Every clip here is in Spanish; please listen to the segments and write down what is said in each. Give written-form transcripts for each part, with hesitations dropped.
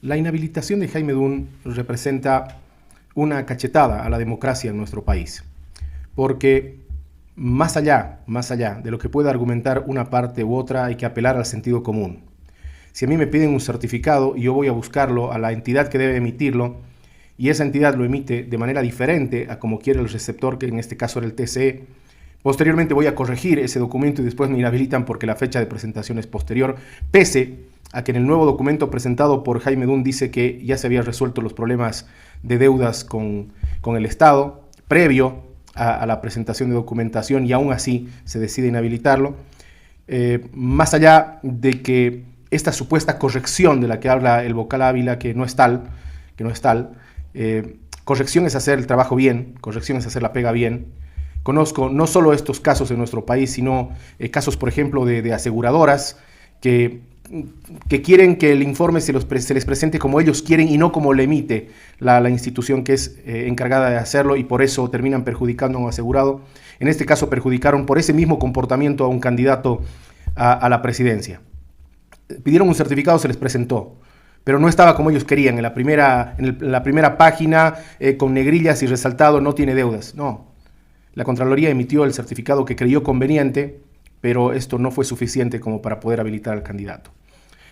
La inhabilitación de Jaime Dun representa una cachetada a la democracia en nuestro país, porque más allá de lo que pueda argumentar una parte u otra, hay que apelar al sentido común. Si a mí me piden un certificado y yo voy a buscarlo a la entidad que debe emitirlo, y esa entidad lo emite de manera diferente a como quiere el receptor, que en este caso era el TCE, posteriormente voy a corregir ese documento y después me inhabilitan porque la fecha de presentación es posterior, pese a que en el nuevo documento presentado por Jaime Dun dice que ya se habían resuelto los problemas de deudas con el Estado, previo a la presentación de documentación, y aún así se decide inhabilitarlo. Más allá de que esta supuesta corrección de la que habla el vocal Ávila, que no es tal, corrección es hacer el trabajo bien, corrección es hacer la pega bien. Conozco no solo estos casos en nuestro país, sino casos, por ejemplo, de aseguradoras que quieren que el informe se les presente como ellos quieren y no como le emite la institución que es encargada de hacerlo, y por eso terminan perjudicando a un asegurado. En este caso perjudicaron por ese mismo comportamiento a un candidato a la presidencia. Pidieron un certificado, se les presentó, pero no estaba como ellos querían, en la primera página, con negrillas y resaltado, no tiene deudas. No, la Contraloría emitió el certificado que creyó conveniente, pero esto no fue suficiente como para poder habilitar al candidato.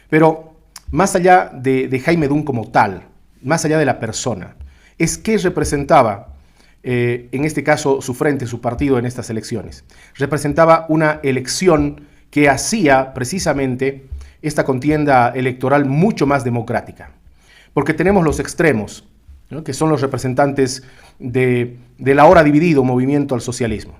Pero más allá de Jaime Dun como tal, más allá de la persona, es qué representaba, en este caso, su frente, su partido en estas elecciones. Representaba una elección que hacía precisamente esta contienda electoral mucho más democrática, porque tenemos los extremos, ¿no?, que son los representantes del ahora dividido movimiento al socialismo.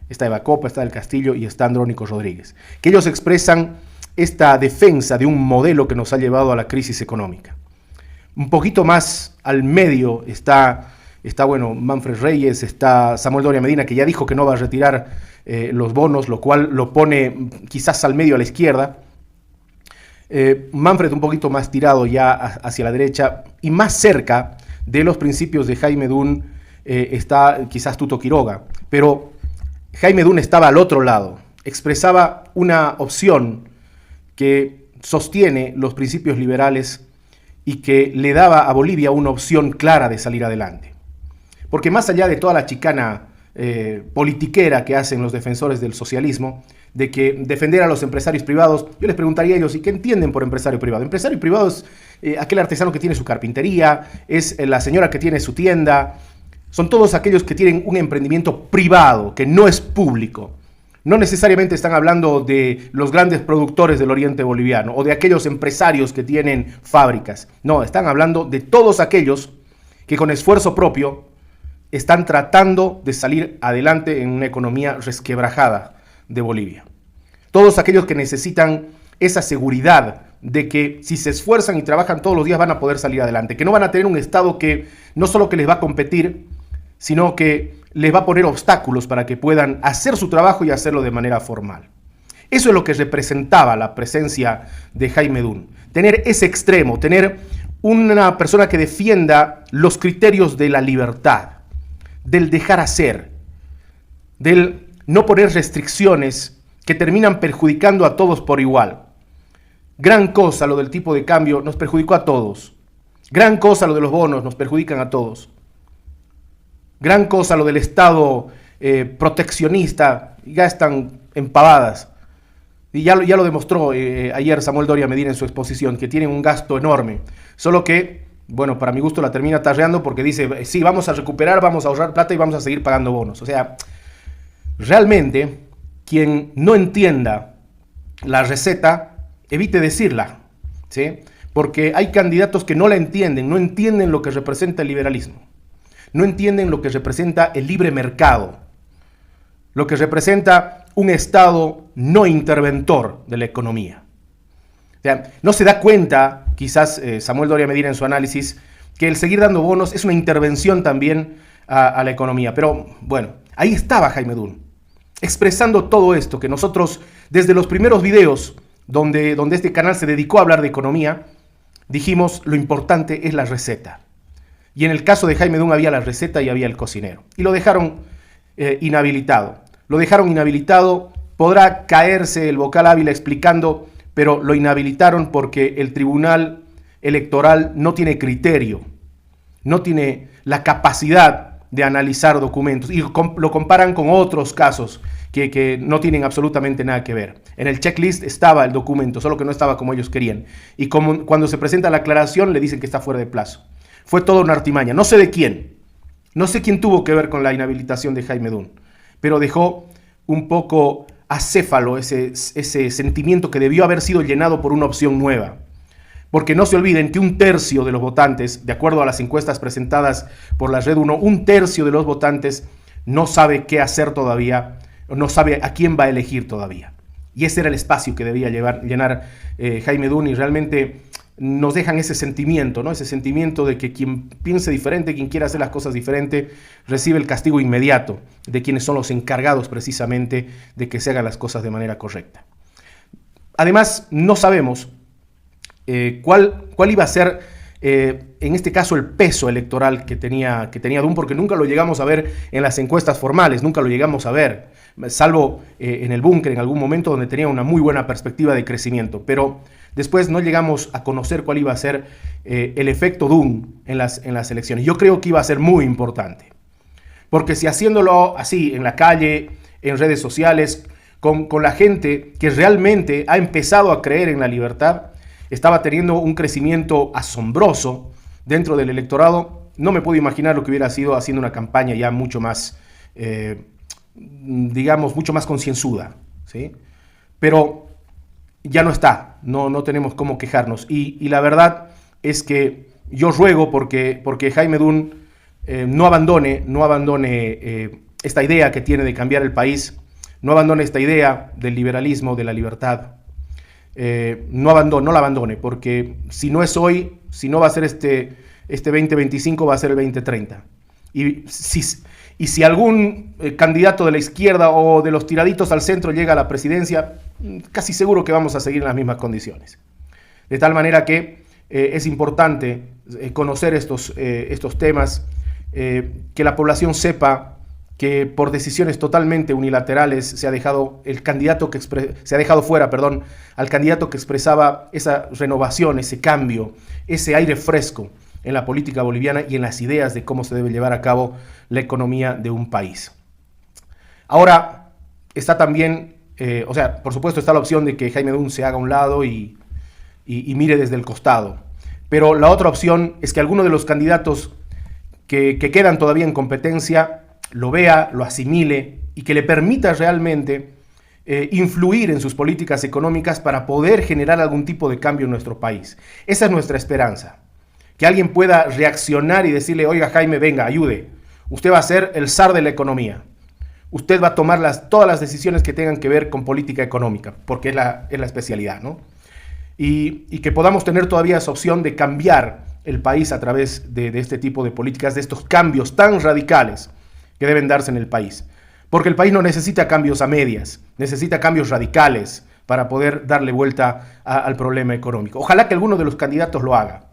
Está Eva Copa, está Del Castillo y está Andrónico Rodríguez, que ellos expresan esta defensa de un modelo que nos ha llevado a la crisis económica. Un poquito más al medio está Manfred Reyes, está Samuel Doria Medina, que ya dijo que no va a retirar los bonos, lo cual lo pone quizás al medio a la izquierda. Manfred un poquito más tirado ya hacia la derecha, y más cerca de los principios de Jaime Dun está quizás Tuto Quiroga, pero Jaime Dun estaba al otro lado, expresaba una opción que sostiene los principios liberales y que le daba a Bolivia una opción clara de salir adelante. Porque más allá de toda la chicana politiquera que hacen los defensores del socialismo, de que defender a los empresarios privados, yo les preguntaría a ellos, ¿y qué entienden por empresario privado? Empresario privado es aquel artesano que tiene su carpintería, es la señora que tiene su tienda, son todos aquellos que tienen un emprendimiento privado, que no es público. No necesariamente están hablando de los grandes productores del oriente boliviano o de aquellos empresarios que tienen fábricas. No, están hablando de todos aquellos que con esfuerzo propio están tratando de salir adelante en una economía resquebrajada de Bolivia. Todos aquellos que necesitan esa seguridad de que si se esfuerzan y trabajan todos los días van a poder salir adelante, que no van a tener un Estado que no solo que les va a competir, sino que les va a poner obstáculos para que puedan hacer su trabajo y hacerlo de manera formal. Eso es lo que representaba la presencia de Jaime Dun. Tener ese extremo, tener una persona que defienda los criterios de la libertad, del dejar hacer, del no poner restricciones que terminan perjudicando a todos por igual. Gran cosa lo del tipo de cambio, nos perjudicó a todos. Gran cosa lo de los bonos, nos perjudican a todos. Gran cosa lo del Estado proteccionista, ya están empavadas. Y ya lo demostró ayer Samuel Doria Medina en su exposición, que tienen un gasto enorme. Solo que, bueno, para mi gusto la termina tarreando porque dice, sí, vamos a recuperar, vamos a ahorrar plata y vamos a seguir pagando bonos. O sea, realmente, quien no entienda la receta, evite decirla, ¿sí? Porque hay candidatos que no la entienden, no entienden lo que representa el liberalismo. No entienden lo que representa el libre mercado, lo que representa un Estado no interventor de la economía. O sea, no se da cuenta, quizás Samuel Doria Medina en su análisis, que el seguir dando bonos es una intervención también a la economía. Pero bueno, ahí estaba Jaime Dun, expresando todo esto que nosotros, desde los primeros videos donde este canal se dedicó a hablar de economía, dijimos lo importante es la receta. Y en el caso de Jaime Dun había la receta y había el cocinero. Y lo dejaron inhabilitado. Lo dejaron inhabilitado, podrá caerse el vocal Ávila explicando, pero lo inhabilitaron porque el tribunal electoral no tiene criterio, no tiene la capacidad de analizar documentos y lo comparan con otros casos que no tienen absolutamente nada que ver. En el checklist estaba el documento, solo que no estaba como ellos querían. Y como cuando se presenta la aclaración le dicen que está fuera de plazo. Fue toda una artimaña, no sé de quién. No sé quién tuvo que ver con la inhabilitación de Jaime Dun, pero dejó un poco acéfalo ese sentimiento que debió haber sido llenado por una opción nueva. Porque no se olviden que un tercio de los votantes, de acuerdo a las encuestas presentadas por la Red 1, un tercio de los votantes no sabe qué hacer todavía, no sabe a quién va a elegir todavía. Y ese era el espacio que debía llenar Jaime Dun, y realmente nos dejan ese sentimiento, ¿no? Ese sentimiento de que quien piense diferente, quien quiera hacer las cosas diferente, recibe el castigo inmediato de quienes son los encargados precisamente de que se hagan las cosas de manera correcta. Además, no sabemos cuál iba a ser, en este caso, el peso electoral que tenía Dun, porque nunca lo llegamos a ver en las encuestas formales, nunca lo llegamos a ver, salvo en el búnker en algún momento donde tenía una muy buena perspectiva de crecimiento, pero después no llegamos a conocer cuál iba a ser el efecto Dun en las elecciones. Yo creo que iba a ser muy importante, porque si haciéndolo así en la calle, en redes sociales, con la gente que realmente ha empezado a creer en la libertad, estaba teniendo un crecimiento asombroso dentro del electorado, no me puedo imaginar lo que hubiera sido haciendo una campaña ya mucho más, digamos, mucho más concienzuda, ¿sí? Pero ya no está, no tenemos cómo quejarnos. Y la verdad es que yo ruego porque Jaime Dun no abandone esta idea que tiene de cambiar el país, no abandone esta idea del liberalismo, de la libertad. No la abandone, porque si no es hoy, si no va a ser este 2025, va a ser el 2030. Y si algún candidato de la izquierda o de los tiraditos al centro llega a la presidencia, casi seguro que vamos a seguir en las mismas condiciones. De tal manera que es importante conocer estos temas, que la población sepa que por decisiones totalmente unilaterales se ha dejado fuera, al candidato que expresaba esa renovación, ese cambio, ese aire fresco en la política boliviana y en las ideas de cómo se debe llevar a cabo la economía de un país. Ahora está también, por supuesto está la opción de que Jaime Dun se haga a un lado y mire desde el costado, pero la otra opción es que alguno de los candidatos que quedan todavía en competencia lo vea, lo asimile y que le permita realmente influir en sus políticas económicas para poder generar algún tipo de cambio en nuestro país. Esa es nuestra esperanza, que alguien pueda reaccionar y decirle: oiga Jaime, venga, ayude, usted va a ser el zar de la economía, usted va a tomar todas las decisiones que tengan que ver con política económica, porque es la especialidad, ¿no? Y que podamos tener todavía esa opción de cambiar el país a través de este tipo de políticas, de estos cambios tan radicales que deben darse en el país. Porque el país no necesita cambios a medias, necesita cambios radicales para poder darle vuelta al problema económico. Ojalá que alguno de los candidatos lo haga,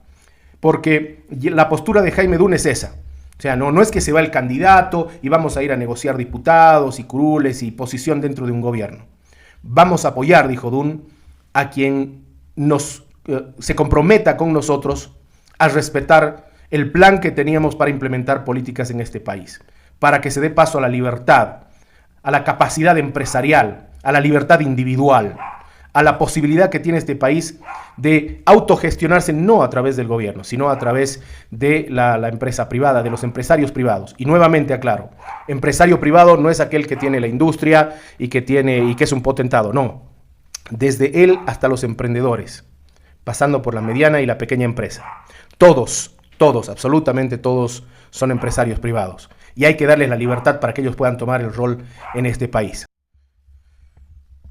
porque la postura de Jaime Dun es esa. O sea, no es que se va el candidato y vamos a ir a negociar diputados y curules y posición dentro de un gobierno. Vamos a apoyar, dijo Dun, a quien se comprometa con nosotros a respetar el plan que teníamos para implementar políticas en este país, para que se dé paso a la libertad, a la capacidad empresarial, a la libertad individual, a la posibilidad que tiene este país de autogestionarse no a través del gobierno, sino a través de la empresa privada, de los empresarios privados. Y nuevamente aclaro, empresario privado no es aquel que tiene la industria y que es un potentado, no. Desde él hasta los emprendedores, pasando por la mediana y la pequeña empresa. Todos, absolutamente todos son empresarios privados. Y hay que darles la libertad para que ellos puedan tomar el rol en este país.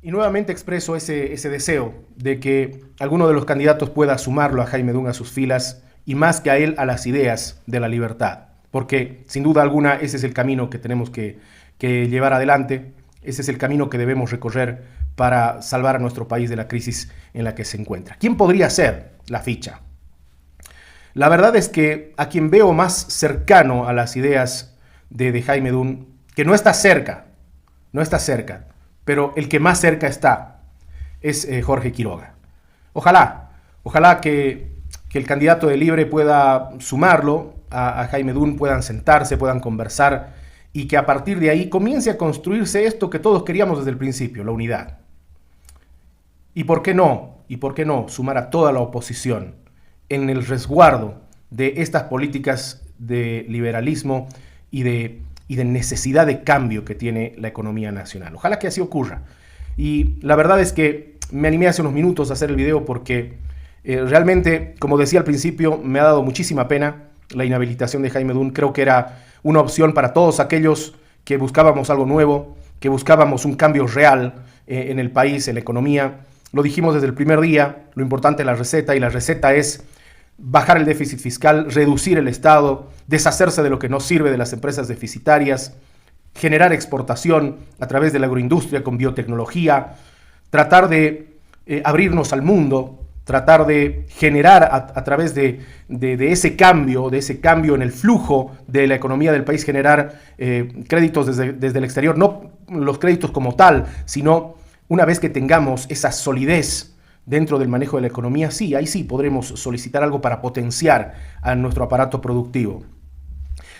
Y nuevamente expreso ese deseo de que alguno de los candidatos pueda sumarlo a Jaime Dun a sus filas y más que a él a las ideas de la libertad. Porque sin duda alguna ese es el camino que tenemos que llevar adelante, ese es el camino que debemos recorrer para salvar a nuestro país de la crisis en la que se encuentra. ¿Quién podría ser la ficha? La verdad es que a quien veo más cercano a las ideas de Jaime Dun, que no está cerca, pero el que más cerca está es Jorge Quiroga. Ojalá que que el candidato de Libre pueda sumarlo a Jaime Dun, puedan sentarse, puedan conversar y que a partir de ahí comience a construirse esto que todos queríamos desde el principio, la unidad. ¿Y por qué no? ¿Y por qué no sumar a toda la oposición en el resguardo de estas políticas de liberalismo y de necesidad de cambio que tiene la economía nacional? Ojalá que así ocurra. Y la verdad es que me animé hace unos minutos a hacer el video porque realmente, como decía al principio, me ha dado muchísima pena la inhabilitación de Jaime Dun. Creo que era una opción para todos aquellos que buscábamos algo nuevo, que buscábamos un cambio real en el país, en la economía. Lo dijimos desde el primer día, lo importante es la receta, y la receta es bajar el déficit fiscal, reducir el Estado, deshacerse de lo que no sirve de las empresas deficitarias, generar exportación a través de la agroindustria con biotecnología, tratar de abrirnos al mundo, tratar de generar a través de ese cambio en el flujo de la economía del país, generar créditos desde el exterior, no los créditos como tal, sino una vez que tengamos esa solidez dentro del manejo de la economía, sí, ahí sí podremos solicitar algo para potenciar a nuestro aparato productivo.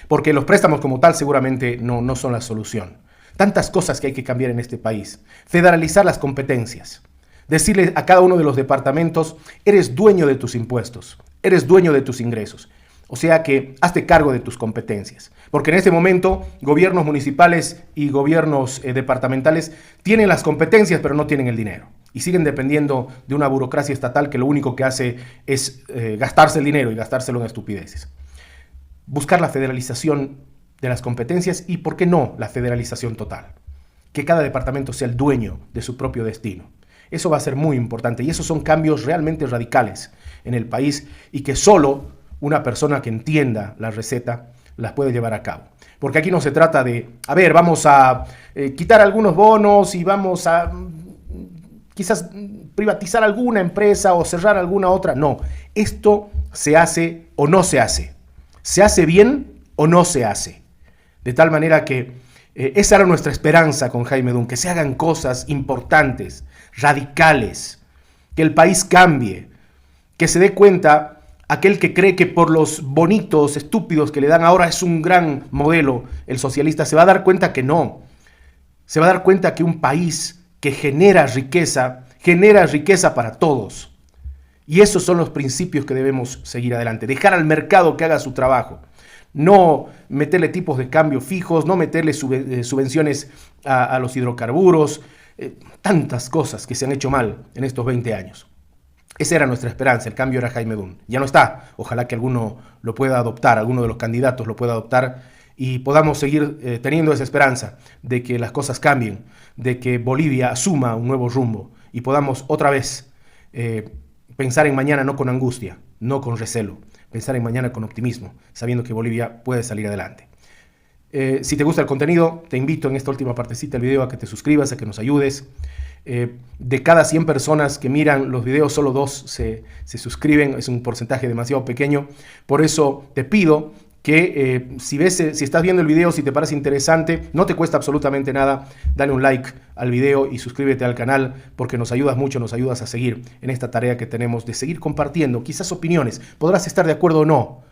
Porque los préstamos como tal seguramente no son la solución. Tantas cosas que hay que cambiar en este país. Federalizar las competencias. Decirle a cada uno de los departamentos, eres dueño de tus impuestos, eres dueño de tus ingresos. O sea que hazte cargo de tus competencias. Porque en este momento gobiernos municipales y gobiernos departamentales tienen las competencias pero no tienen el dinero. Y siguen dependiendo de una burocracia estatal que lo único que hace es gastarse el dinero y gastárselo en estupideces. Buscar la federalización de las competencias y, ¿por qué no, la federalización total? Que cada departamento sea el dueño de su propio destino. Eso va a ser muy importante y esos son cambios realmente radicales en el país y que solo una persona que entienda la receta las puede llevar a cabo. Porque aquí no se trata de, a ver, vamos a quitar algunos bonos y vamos a quizás privatizar alguna empresa o cerrar alguna otra. No, esto se hace o no se hace. ¿Se hace bien o no se hace? De tal manera que esa era nuestra esperanza con Jaime Dun, que se hagan cosas importantes, radicales, que el país cambie, que se dé cuenta aquel que cree que por los bonitos, estúpidos que le dan ahora es un gran modelo, el socialista, se va a dar cuenta que no. Se va a dar cuenta que un país que genera riqueza para todos. Y esos son los principios que debemos seguir adelante. Dejar al mercado que haga su trabajo. No meterle tipos de cambio fijos, no meterle subvenciones a los hidrocarburos. Tantas cosas que se han hecho mal en estos 20 años. Esa era nuestra esperanza, el cambio era Jaime Dun. Ya no está, ojalá que alguno lo pueda adoptar, alguno de los candidatos lo pueda adoptar y podamos seguir teniendo esa esperanza de que las cosas cambien, de que Bolivia asuma un nuevo rumbo y podamos otra vez pensar en mañana no con angustia, no con recelo, pensar en mañana con optimismo, sabiendo que Bolivia puede salir adelante. Si te gusta el contenido, te invito en esta última partecita del video a que te suscribas, a que nos ayudes. De cada 100 personas que miran los videos, solo 2 se suscriben, es un porcentaje demasiado pequeño. Por eso te pido que si estás viendo el video, si te parece interesante, no te cuesta absolutamente nada, dale un like al video y suscríbete al canal porque nos ayudas mucho, nos ayudas a seguir en esta tarea que tenemos de seguir compartiendo, quizás opiniones, podrás estar de acuerdo o no,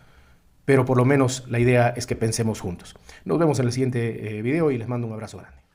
pero por lo menos la idea es que pensemos juntos. Nos vemos en el siguiente video y les mando un abrazo grande.